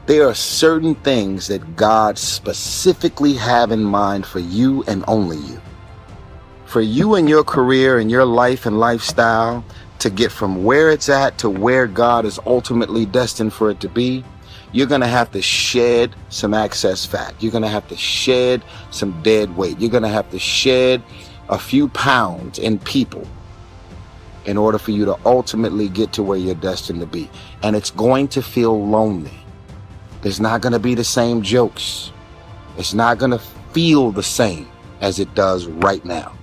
There are certain things that God specifically have in mind for you and only you. For you and your career and your life and lifestyle to get from where it's at to where God is ultimately destined for it to be, you're going to have to shed some excess fat. You're going to have to shed some dead weight. You're going to have to shed a few pounds in people in order for you to ultimately get to where you're destined to be. And it's going to feel lonely. There's not going to be the same jokes. It's not going to feel the same as it does right now.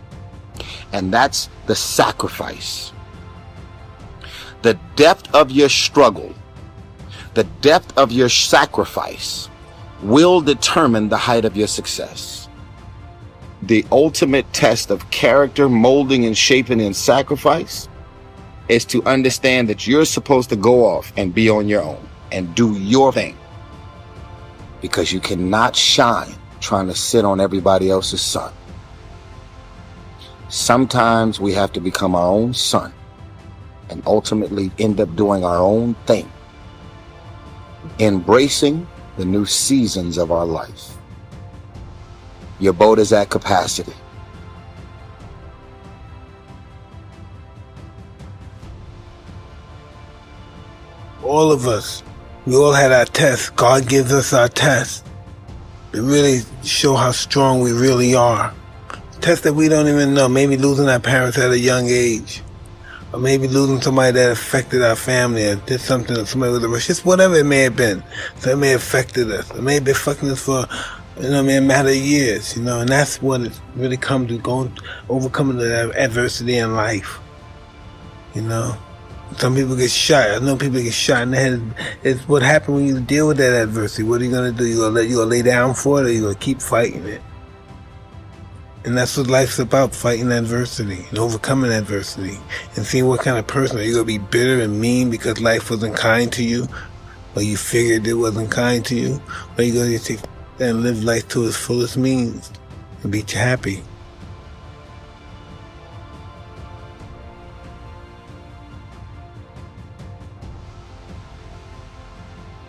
And that's the sacrifice. The depth of your struggle, the depth of your sacrifice will determine the height of your success. The ultimate test of character molding and shaping in sacrifice is to understand that you're supposed to go off and be on your own and do your thing. Because you cannot shine trying to sit on everybody else's sun. Sometimes we have to become our own sun and ultimately end up doing our own thing, embracing the new seasons of our life. Your boat is at capacity. All of us, we all had our tests. God gives us our tests to really show how strong we really are. Tests that we don't even know. Maybe losing our parents at a young age. Or maybe losing somebody that affected our family or did something to somebody with a rush. Just whatever it may have been. So it may have affected us. It may have been affecting us for, a matter of years, and that's what it really comes to, overcoming the adversity in life, Some people get shot. I know people get shot in the head. It's what happens when you deal with that adversity. What are you going to do? You going to lay down for it, or you going to keep fighting it? And that's what life's about, fighting adversity and overcoming adversity and seeing what kind of person. Are you going to be bitter and mean because life wasn't kind to you, or you figured it wasn't kind to you? Or are you going to take and live life to its fullest means and be happy?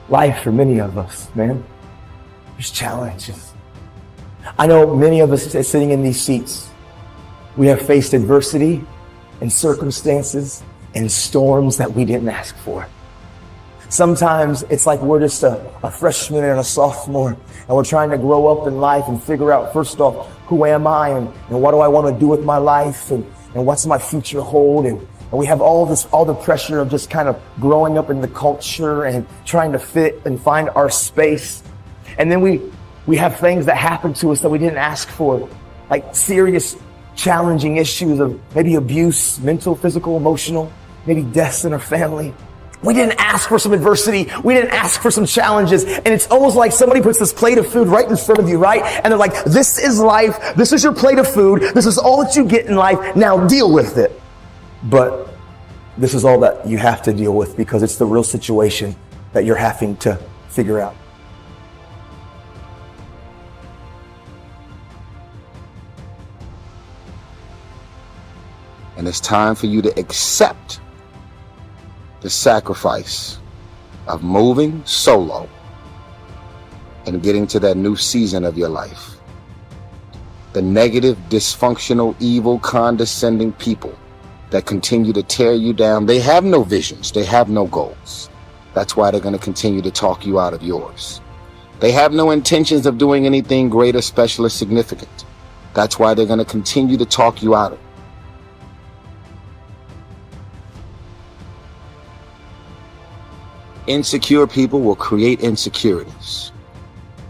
Life for many of us, man, there's challenges. I know many of us sitting in these seats, we have faced adversity and circumstances and storms that we didn't ask for. Sometimes it's like we're just a freshman and a sophomore, and we're trying to grow up in life and figure out, first off, who am I and what do I want to do with my life and what's my future hold, and we have all the pressure of just kind of growing up in the culture and trying to fit and find our space. And then we have things that happen to us that we didn't ask for, like serious, challenging issues of maybe abuse, mental, physical, emotional, maybe deaths in our family. We didn't ask for some adversity. We didn't ask for some challenges. And it's almost like somebody puts this plate of food right in front of you, right? And they're like, this is life. This is your plate of food. This is all that you get in life. Now deal with it. But this is all that you have to deal with because it's the real situation that you're having to figure out. And it's time for you to accept the sacrifice of moving solo and getting to that new season of your life. The negative, dysfunctional, evil, condescending people that continue to tear you down, they have no visions, they have no goals. That's why they're going to continue to talk you out of yours. They have no intentions of doing anything great or special or significant. That's why they're going to continue to talk you out of it. Insecure people will create insecurities.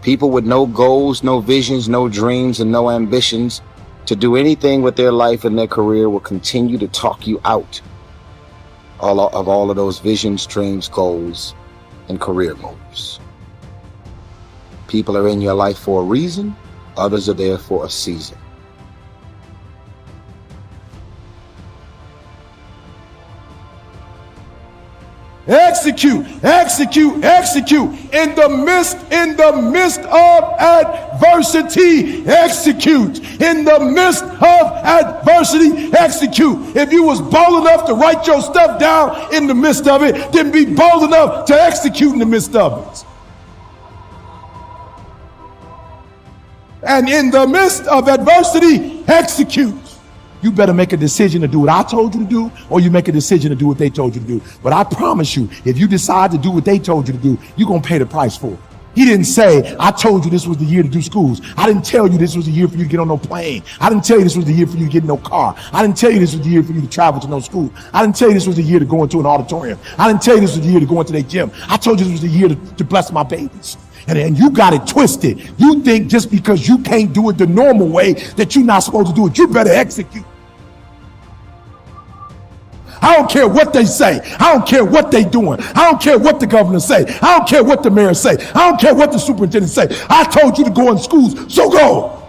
People with no goals, no visions, no dreams, and no ambitions to do anything with their life and their career will continue to talk you out of all of those visions, dreams, goals, and career moves. People are in your life for a reason. Others are there for a season. Execute, execute, execute. In the midst of adversity, execute. In the midst of adversity, execute. If you was bold enough to write your stuff down in the midst of it, then be bold enough to execute in the midst of it. And in the midst of adversity, execute. You better make a decision to do what I told you to do, or you make a decision to do what they told you to do. But I promise you, if you decide to do what they told you to do, you're going to pay the price for it. He didn't say, I told you this was the year to do schools. I didn't tell you this was the year for you to get on no plane. I didn't tell you this was the year for you to get in no car. I didn't tell you this was the year for you to travel to no school. I didn't tell you this was the year to go into an auditorium. I didn't tell you this was the year to go into their gym. I told you this was the year to bless my babies. And you got it twisted. You think just because you can't do it the normal way that you're not supposed to do it. You better execute. I don't care what they say. I don't care what they doing. I don't care what the governor say. I don't care what the mayor say. I don't care what the superintendent say. I told you to go in schools, so go.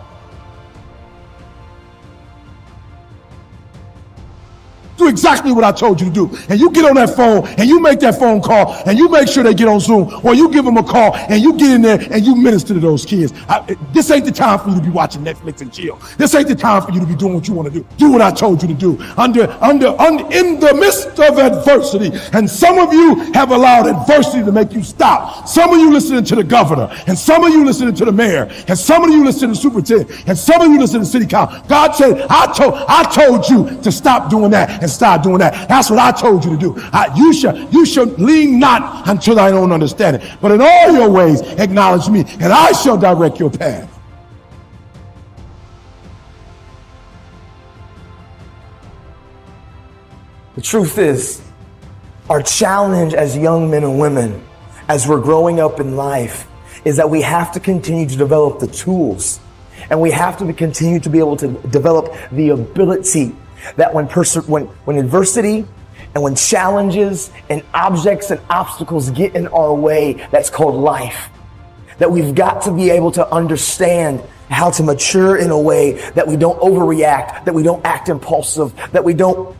Do exactly what I told you to do. And you get on that phone and you make that phone call and you make sure they get on Zoom, or you give them a call and you get in there and you minister to those kids. This ain't the time for you to be watching Netflix and chill. This ain't the time for you to be doing what you want to do. Do what I told you to do. In the midst of adversity. And some of you have allowed adversity to make you stop. Some of you listening to the governor, and some of you listening to the mayor, and some of you listening to the superintendent, and some of you listening to city council. God said, I told you to stop doing that and start doing that. That's what I told you to do. You should lean not until I don't understand it, but in all your ways acknowledge me, and I shall direct your path. The truth is, our challenge as young men and women, as we're growing up in life, is that we have to continue to develop the tools, and we have to continue to be able to develop the ability that when adversity and when challenges and objects and obstacles get in our way, that's called life, that we've got to be able to understand how to mature in a way that we don't overreact, that we don't act impulsive, that we don't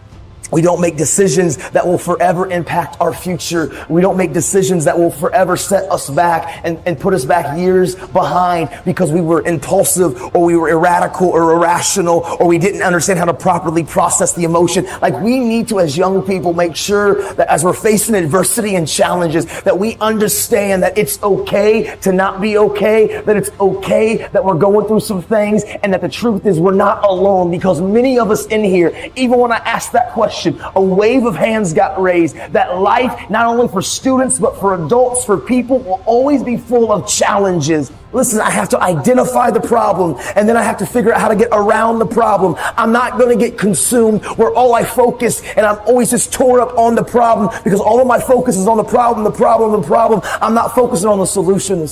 make decisions that will forever impact our future. We don't make decisions that will forever set us back and put us back years behind because we were impulsive, or we were erratic or irrational, or we didn't understand how to properly process the emotion. Like, we need to, as young people, make sure that as we're facing adversity and challenges, that we understand that it's okay to not be okay, that it's okay that we're going through some things, and that the truth is we're not alone, because many of us in here, even when I asked that question, a wave of hands got raised, that life, not only for students, but for adults, for people, will always be full of challenges. Listen, I have to identify the problem, and then I have to figure out how to get around the problem. I'm not going to get consumed where all I focus, and I'm always just tore up on the problem, because all of my focus is on the problem. I'm not focusing on the solution.